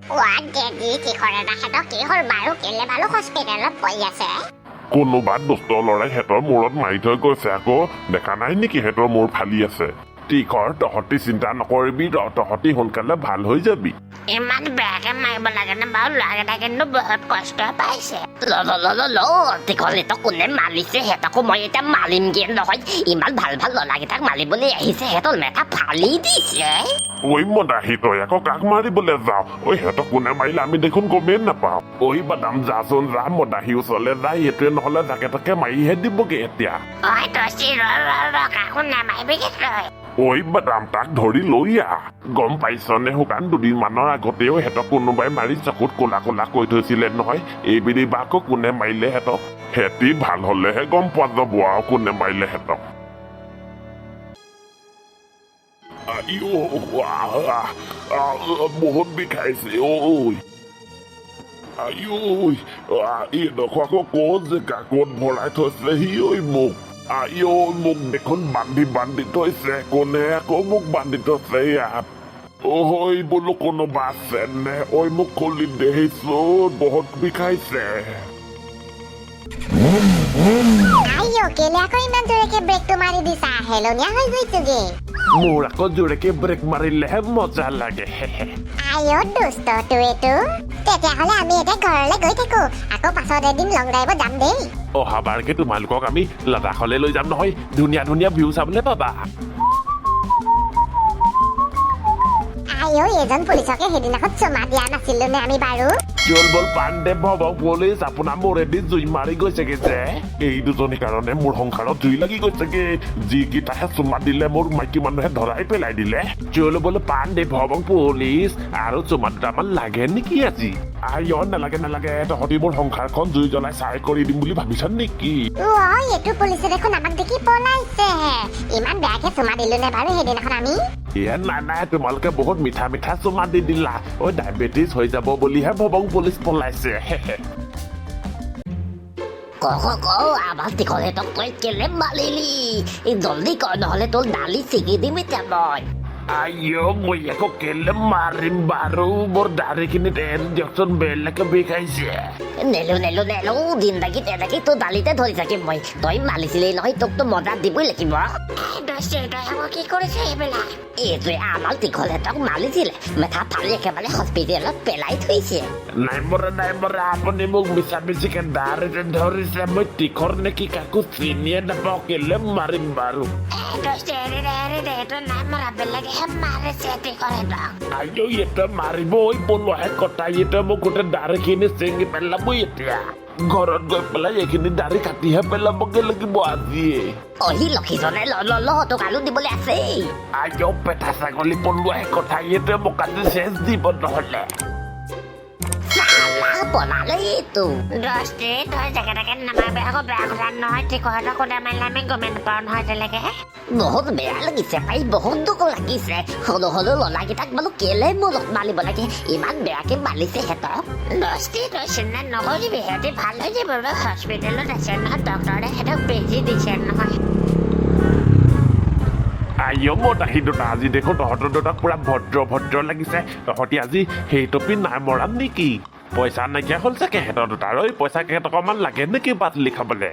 Di কি কৰে না হেতক কি হল বাৰু কেলে বাৰু হস্পিটেলত পৰি আছে কোনোবা দুষ্ট ল'ৰাই হেঁতৰ মূৰত মাৰি থৈ গৈছে আকৌ দেখা নাই নেকি হেঁতৰ মূৰ ফালি আছে টিকৰ তহঁতি চিন্তা নকৰিবি তহঁতি সোনকালে ভাল হৈ যাবি ইমান বেয়াকে মাৰিব লাগে না বাৰু ল'ৰাকেইটা কিন্তু বহুত কষ্ট পাইছে দীঘলীটো কোনে মাৰিছে সিহঁতকো মই এতিয়া মাৰিমগে নহয় ইমান ভাল ভাল ল'ৰাকেইটাক মাৰিবলৈ আহিছে সিহঁতৰ মেথা ফালি দিছে ঐ মদাহী তই আকৌ কাক মাৰিবলৈ যাওঁ ঐ সিহঁতক কোনে মাৰিলে আমি দেখোন গমেই নাপাওঁ ঐ বাদাম যাচোন যা মদাহী ওচৰলৈ যায় এইটোৱে নহ'লে জাকে তাকে মাৰিহে দিবগে এতিয়া ঐ তই কাকো নামাৰিবিগে তই ঐ বাদাম তাক ধৰি লৈ আহ গম পাইছনে শুকান দুদিনমানৰ আগতেও সিহঁতক কোনোবাই মাৰি চকুত ক'লা ক'লা কৈ থৈছিলে নহয় এইবেলি বা আকৌ কোনে মাৰিলে সিহঁতক সিহঁতি ভাল হ'লেহে গম পোৱা যাব আৰু কোনে মাৰিলে সিহঁতক বহুত বিষাইছে ঐ এইডোখৰ আকৌ ক'ত জেগা ক'ত ভৰাই থৈছিলে সি ঐ মোক মোক দেখোন বান্ধি থৈছে কোনে আকৌ মোক বান্ধি থৈছে ইয়াত ঐ বোলো কোনোবা আছে নে ঐ মোক খুলি দেখিছোন বহুত বিষাইছে কেলে আকৌ ইমান জোৰেকে ব্ৰেকটো মাৰি দিছা হেলনীয়া হৈ গৈছোগে মোৰ আকৌ জোৰেকে ব্ৰেক মাৰিলেহে মজা লাগে দুষ্ট তুৱেটো তেতিয়াহ'লে আমি এতিয়া ঘৰলৈ গৈ থাকো আকৌ পাছত এদিন লং ড্ৰাইভত যাম দেই অহাবাৰকে তোমালোকক আমি লাডাখলৈ লৈ যাম নহয় ধুনীয়া ধুনীয়া ভিউ চাবলৈ পাবা এজন পুলিচকে সেইদিনাখন চুমা দিয়া নাছিলো নে আমি বাৰু চল বল পাণ্ডে ভৱ পুলিচ আপোনাৰ মোৰেদি জুই মাৰি গৈছেগে যে এই দুজনীৰ কাৰণে মোৰ সংসাৰত জুই লাগি গৈছেগে যিকেইটাহে চুমা দিলে মোৰ মাইকী মানুহে ধৰাই পেলাই দিলে চল বল পাণ্ডে ভৱ পুলিচ আৰু চুমা দুটামান লাগে নেকি আজি নালাগে তহঁতি মোৰ সংসাৰখন জুই জ্বলাই চাই কৰি দিম বুলি ভাবিছ নেকি এইটো পুলিচে দেখোন আমাক দেখি পলাইছে ইমান বেয়াকে চুমা দিলো নে বাৰু সেইদিনাখন আমি নাই তোমালোকে বহুত মিঠা মিঠা চুমা দি দিলা ডায়েবেটিছ হৈ যাব বুলিহে ভৱং পুলিচ পলাইছে আমাৰ দীঘলেতক তই কেলে মাৰিলি জল্দি কৰ নহ'লে তোৰ দালি ছিগি দিম এতিয়া মই আকৌ কেলে মাৰিম বাৰু মোৰ দাঢ়িখিনিত দিয়কচোন বেলেগে বিষাইছে নেলো জিন্দাগীত এনেকে তোৰ দালিতে ধৰি থাকিম মই তই মাৰিছিলি নহয় তোকতো মজা দিবই লাগিব কি কৰিছে এইবিলাক এইটোৱে আমাৰ দীঘলেতক মাৰিছিলে মেথা ফালি একেবাৰে হস্পিটেলত পেলাই থৈছে নাই মৰা আপুনি মোক মিছা মিছিকে দাঢ়িতে ধৰিছে মই তীখৰ নেকি কাকো চিনিয়ে নাপাওঁ কেলে মাৰিম বাৰু এটা মাৰিব পলোৱাহে কটাই এতিয়া মোক গোটেই দাঢ়িখিনি চিঙি পেলাব এতিয়া ঘৰত গৈ পেলাই এইখিনি দাঢ়ি কাটিহে পেলাবগে লাগিব আজিয়ে লক্ষীজনে তোক আলু দিবলৈ আছে পেঠা ছাগলী পলোৱাহে কটাই এতিয়া মোক আজি চেচ দিব নহলে বনালেইটো দস্তি তই জেগাটাকে নামাৰিবি আকৌ বেয়া কথা নহয় টিকটৰ কোনে মাৰিলে আমি গমেই নাপাওঁ নহয় তেনেকে বহুত বেয়া লাগিছে পাই বহুত দুখ লাগিছে সৰু ল'ৰাকেইটাক বোলো কেলে মূৰত মাৰিব লাগে ইমান বেয়াকে মাৰিছে সিহঁতক দস্তি তই চিন্তা নকৰিবি সিহঁতি ভাল হৈ যাব হস্পিটেলত আছে নহয় ডক্টৰে সিহঁতক বেজি দিছে নহয় মোৰ দাঢ়ি দুটা আজি দেখোন তহঁতৰ দুটাক পুৰা ভদ্ৰ লাগিছে তহঁতি আজি সেই টপি নাই মৰা নেকি পইচা নাইকিয়া হ'ল চাগে সিহঁতৰ দুটাৰ পইচা কেইটকামান লাগে নেকি বাটলি খাবলে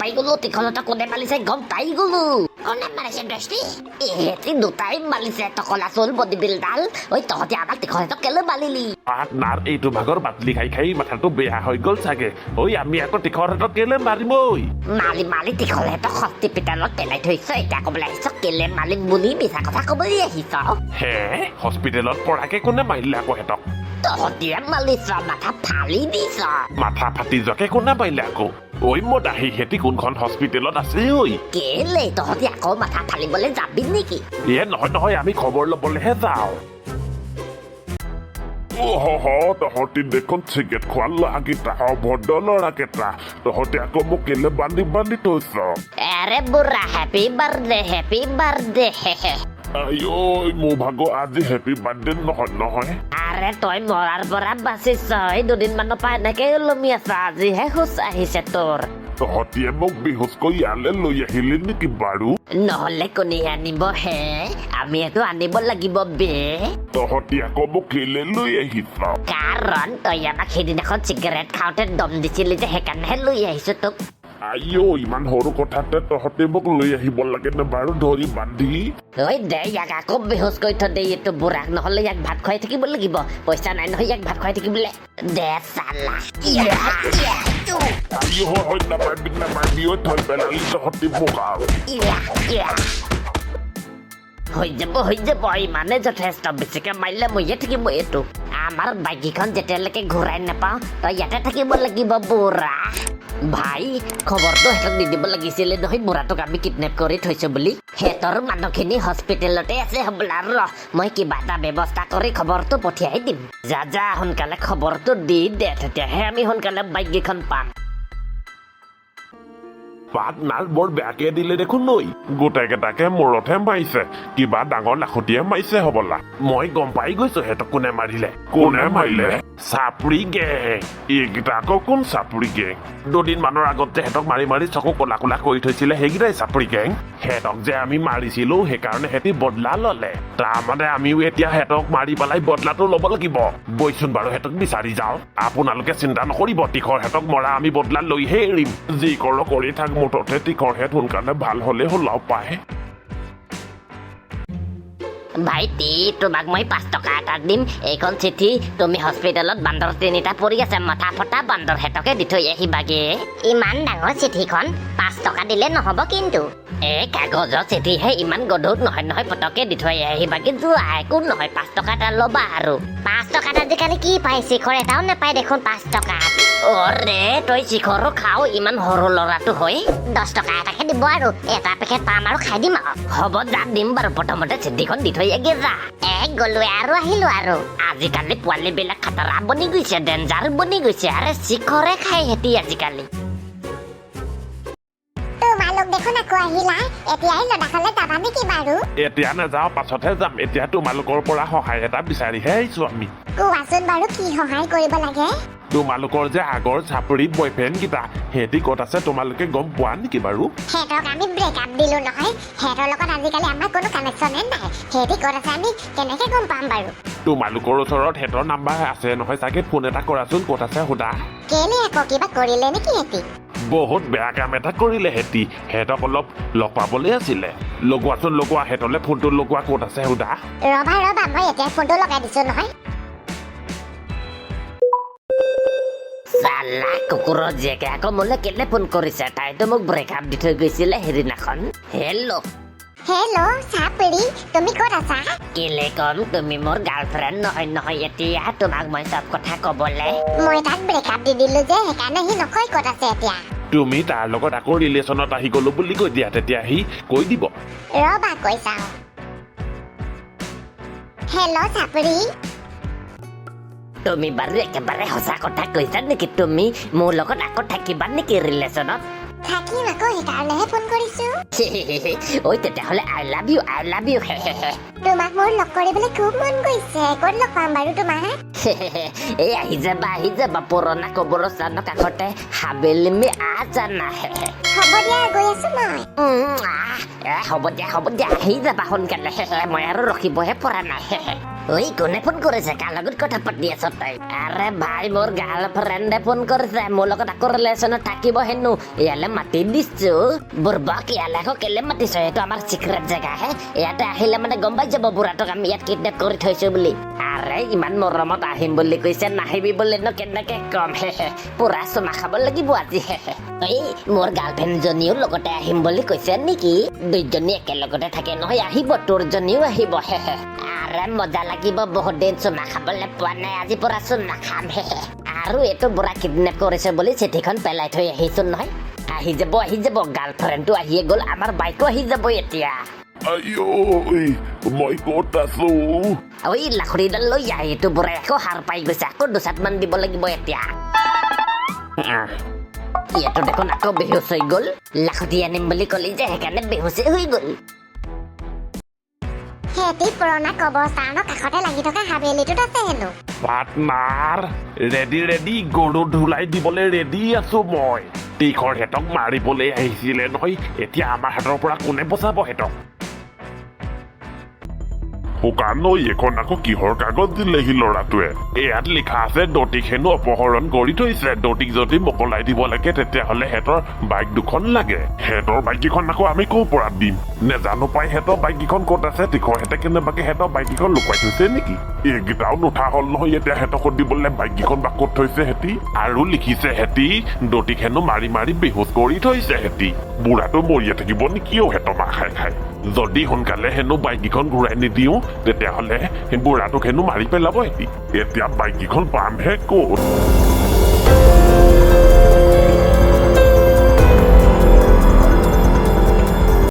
পাই গলো তীখলতা কোনে মাৰিছে গম পাই গলো কোনে মাৰিছে দস্তি এহেঁতি দুটাই মাৰিছে টকলা চল বডি বিল্ডাল তহঁতি আমাক তীখলতক কেলে মাৰিলি নাৰ এইটো ভাগৰ বাটলি খাই মাথাটো বেয়া হৈ গ'ল চাগে আমি আকৌ তীখলতক কেলে মাৰিম মাৰি তীখলতক হস্পিটেলত পেলাই থৈছ এতিয়া ক'বলৈ আহিছ কেলে মাৰিম বুলি মিছা কথা ক'বলৈ আহিছ হে হস্পিটেলত পৰাকে কোনে মাৰিলে আকৌ সিহঁতক তহঁতিয়ে মাৰিছ মাথা ফালি দিছ মাথা ফাটি যোৱাকে কোনে মাৰিলে আকৌ মোৰ দাঢ়ি খেতি কোনখন হস্পিটেলত আছে কেলে তহঁতি আকৌ মাথা ফালিবলৈ যাবি নেকি নহয় আমি খবৰ ল'বলৈহে যাওঁ তহঁতি দেখোন চিগেট খোৱা ল'ৰাকেইটা অভদ্ৰ ল'ৰাকেইটা তহঁতি আকৌ মোক কেলে বান্ধি থৈছ আৰে বুঢ়া হেপী বাৰ্থডে মোৰ ভাগৰ আজি হেপী বাৰ্থডে নহয় আৰে তই মৰাৰ পৰা বাচিছ দুদিনমানৰ পৰা এনেকে ওলমি আছ আজিহে হুচ আহিছে তোৰ তহঁতিয়ে মোক বেহুচ কৰি ইয়ালৈ লৈ আহিলি নেকি বাৰু নহ'লে কোনে আনিব হে আমিতো আনিব লাগিব বে তহঁতি আকৌ মোক কেলে লৈ আহিছ কাৰণ তই আমাক সেইদিনাখন চিগাৰেট খাওঁতে দম দিছিলি যে সেইকাৰণেহে লৈ আহিছো তোক আইঅ ইমান সৰু কথাতে তহঁতে মোক লৈ আহিব লাগে নে বাৰু ধৰি বান্ধি ঐ দে ইয়াক আকৌ বেহুচ কৰি থৈ দে এইটো বুঢ়াক নহ'লে ইয়াক ভাত খুৱাই থাকিব লাগিব পইচা নাই নহয় ইয়াক ভাত খুৱাই থাকিবলৈ দে চালা আইঅ হয় নাপাবি থৈ পেলালি তহঁতি মোক আৰু হৈ যাব ইমানে যথেষ্ট বেছিকে মাৰিলে মইয়ে থাকিব এইটো আমাৰ বাইকখন যেতিয়ালৈকে ঘূৰাই নাপাওঁ তই ইয়াতে থাকিব লাগিব বুঢ়া ভাই খবৰটো সিহঁতক দি দিব লাগিছিলে নহয় বুঢ়াটোক আমি কিডনেপ কৰি থৈছো বুলি সিহঁতৰ মানুহখিনি হস্পিটেলতে আছে হ'বলা ৰ মই কিবা এটা ব্যৱস্থা কৰি খবৰটো পঠিয়াই দিম যা সোনকালে খবৰটো দি দে তেতিয়াহে আমি সোনকালে বাইককেইখন পাম পাত নাল বৰ বেয়াকে দিলে দেখোন নৈ গোটেইকেইটাকে মূৰতহে মাৰিছে কিবা ডাঙৰ লাখুটিয়ে মাৰিছে হ'বলা মই গম পাই গৈছো সিহঁতক কোনে মাৰিলে চাপৰি গেং এইকেইটা আকৌ কোন চাপৰি গেং দুদিনমানৰ আগত যে সিহঁতক মাৰি মাৰি চকু কলা কলা কৰি থৈছিলে সেইকেইটাই চাপৰি গেং সিহঁতক যে আমি মাৰিছিলো সেইকাৰণে সিহঁতি বদলা ললে তাৰমানে আমিও এতিয়া সিহঁতক মাৰি পেলাই বদলাটো ল'ব লাগিব বৈচোন বাৰু সিহঁতক বিচাৰি যাওঁ আপোনালোকে চিন্তা নকৰিব তীখৰ সিহঁতক মৰা আমি বদলা লৈহে এৰিম যি কৰো কৰি থাক মুঠতে তীখৰ হেত সোনকালে ভাল হলে হলাও পায় ভাইটি তোমাক মই 5 টকা এটা দিম এইখন চিঠি তুমি হস্পিটেলত বান্দৰ 3টা পৰি আছে মাথা ফটা বান্দৰ হেতকে দি থৈ আহিবাগে ইমান ডাঙৰ চিঠিখন 5 টকা দিলে নহ'ব কিন্তু এই কাগজৰ চিঠিহে ইমান গধুৰ নহয় পটকে দি থৈ আহিবাগে যোৱা একো নহয় 5 টকা এটা ল'বা আৰু 5 টকাত আজিকালি কি পাই শিখৰ এটাও নাপায় দেখোন 5 টকাত অৰে তই শিখৰো খাও ইমান সৰু ল'ৰাটো হৈ 10 টকা এটাকে দিব আৰু এটা পেকেট পাম আৰু খাই দিম হ'ব যা দিম বাৰু প্ৰথমতে চিঠিখন দি থৈ আগে যা গ'লো আৰু আহিলো আৰু আজিকালি পোৱালীবিলাক খাতৰা বনি গৈছে ডেঞ্জাৰ বনি গৈছে আৰে শিখৰে খাই হেতি আজিকালি তোমালোক দেখোন আকৌ আহিলা এতিয়াই লডাখলে যাবা নেকি বাৰু এতিয়া নাযাওঁ পাছতহে যাম এতিয়া তোমালোকৰ পৰা সহায় এটা বিচাৰিহে আহিছো আমি কোৱাচোন বাৰু কি সহায় কৰিব লাগে তোমালোকৰ যে আগৰ চাপৰি বয়ফ্ৰেণ্ড কেইটা সিহঁতি ক'ত আছে তোমালোকে গম পোৱা নেকি বাৰু সিহঁতক আমি ব্ৰেকআপ দিলো নহয় সিহঁতৰ লগত আজিকালি আমাৰ কোনো কানেকশ্যনে নাই সিহঁতি ক'ত আছে আমি কেনেকে গম পাম বাৰু তোমালোকৰ ওচৰত সিহঁতৰ নাম্বাৰ আছে নহয় চাগে ফোন এটা কৰাচোন ক'ত আছে সোধা কেলে আকৌ কিবা কৰিলে নেকি সিহঁতি বহুত বেয়া কাম এটা কৰিলে সিহঁতক অলপ লগ পাবলৈ আছিলে লগোৱাচোন লগোৱা সিহঁতলে ফোনটো লগোৱা ক'ত আছে সোধা ৰবা মই এতিয়া ফোনটো লগাই দিছো নহয় চালা কুকুৰৰ জীয়েকে আকৌ মোলৈ কেলে ফোন কৰিছে তাইতো মোক ব্ৰেকআপ দি থৈ গৈছিলে সেইদিনাখন হেল্ল' চাপৰি তুমি ক'ত আছা কেলে কম তুমি মোৰ গাৰ্লফ্ৰেণ্ড নহয় এতিয়া তোমাক মই চব কথা ক'বলে মই তাক ব্ৰেকআপ দি দিলো যে সেইকাৰণে সি নকয় ক'ত আছে এতিয়া তুমি তাৰ লগত আকৌ ৰিলেশ্যনত আহি গলো বুলি কৈ দিয়া তেতিয়া সি কৈ দিব ৰবা কৈ চাওঁ হেল্ল' চাপৰি তুমি বাৰু একেবাৰে সঁচা কথা কৈছা নেকি তুমি মোৰ লগত আকৌ থাকিবা নেকি ৰিলেশ্যনত থাকিম আকৌ সেইকাৰণেহে ফোন কৰিছো ঐ তেতিয়াহ'লে আই লাভ ইউ তোমাক মোৰ লগ কৰিবলৈ খুব মন গৈছে ক'ত লগ পাম বাৰু তোমাক এই আহি যাবা পুৰণা কবৰস্থানৰ কাষতে হাবেলি মে আজানা হ'ব দিয়া গৈ আছো মই হ'ব দিয়া আহি যাবা সোনকালে মই আৰু ৰখিবহে পৰা নাই ঐ কোনে ফোন কৰিছে কাৰ লগত কথা পাতি আছ তই আৰে ভাই মোৰ গাৰ্লফ্ৰেণ্ডে ফোন কৰিছে মোৰ লগত আকৌ ৰিলেশ্যনত থাকিব হেনো ইয়ালে মাতি দিছো বুৰ্বক ইয়ালে আকৌ কেলে মাতিছ এইটো আমাৰ চিক্ৰেট জেগাহে ইয়াতে আহিলে মানে গম পাই যাব বুঢ়াটোক আমি ইয়াত কিডনেপ কৰি থৈছো বুলি আৰে ইমান মৰমত আহিম বুলি কৈছে নাহিবি বুলি ন কেনেকে কম পুৰা চুমা খাব লাগিব আজি এই মোৰ গাৰ্লফ্ৰেণ্ডজনীও লগতে আহিম বুলি কৈছে নেকি দুইজনী একেলগতে থাকে নহয় আহিব তোৰজনীও আহিব আৰে মজা লাগিব বহুত দিন চুমা খাবলৈ পোৱা নাই আজি পুৰা চুমা খাম আৰু এইটো বুঢ়া কিডনেপ কৰিছে বুলি চিঠিখন পেলাই থৈ আহিছো নহয় আহি যাব গাৰ্লফ্ৰেণ্ডটো আহিয়ে গ'ল আমাৰ বাইকো আহি যাব এতিয়া মই ক'ত আছো ঐ লাখুৰিডাল লৈ আহি এইটো বুঢ়াই আকৌ হাৰ পাই গৈছে আকৌ 2 মান দিব লাগিব এতিয়া ইয়াতো দেখোন আকৌ বেহুচ হৈ গ'ল লাখুটি আনিম বুলি ক'লি যে সেইকাৰণে বেহুচে হৈ গ'ল সিহঁতি পুৰণা কবৰস্থানৰ কাষতে লাগি থকা হাবেলিটোত আছে হেনো পাৰ্টনাৰ ৰেডি গৰু ধুলাই দিবলৈ ৰেডি আছো মই তীখৰ হেতক মাৰিবলৈ আহিছিলে নহয় এতিয়া আমাৰ হাতৰ পৰা কোনে বচাব হেতক শুকান নৈ এখন আকৌ কিহৰ কাগজ দিলেহি ল'ৰাটোৱে ইয়াত লিখা আছে দতিক হেনো অপহৰণ কৰি থৈছে দতিক যদি মোকলাই দিব লাগে তেতিয়াহ'লে হেতৰ বাইক দুখন লাগে হেতৰ বাইককেইখন আকৌ আমি ক'ৰ পৰা দিম নেজানো পাই হেতৰ বাইককেইখন ক'ত আছে তীখৰ হেতে কেনেবাকে হেতৰ বাইককেইখন লুকুৱাই থৈছে নেকি এইকেইটাও নুঠা হ'ল নহয় এতিয়া হেতক দিবলৈ বাইককেইখন বা ক'ত থৈছে হেতি আৰু লিখিছে হেতি দতিক হেনো মাৰি মাৰি বেহুচ কৰি থৈছে হেতি বুঢ়াটো মৰিয়ে থাকিব নেকি হেতৰ মাৰ খাই খাই যদি সোনকালে হেনো বাইককেইখন ঘূৰাই নিদিওঁ তেতিয়াহ'লে বুঢ়াটোক হেনো মাৰি পেলাব হেতি এতিয়া বাইককেইখন পামহে ক'ত